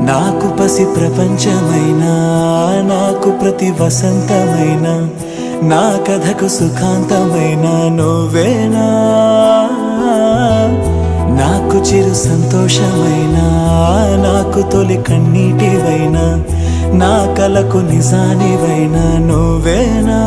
నాకు పసి ప్రపంచమైనా, నాకు ప్రతి వసంతమైన, నా కథకు సుఖాంతమైన నువ్వేనా. నాకు చిరు సంతోషమైనా, నాకు తొలి కన్నీటివైనా, నా కలకు నిజానివైనా నువ్వేనా.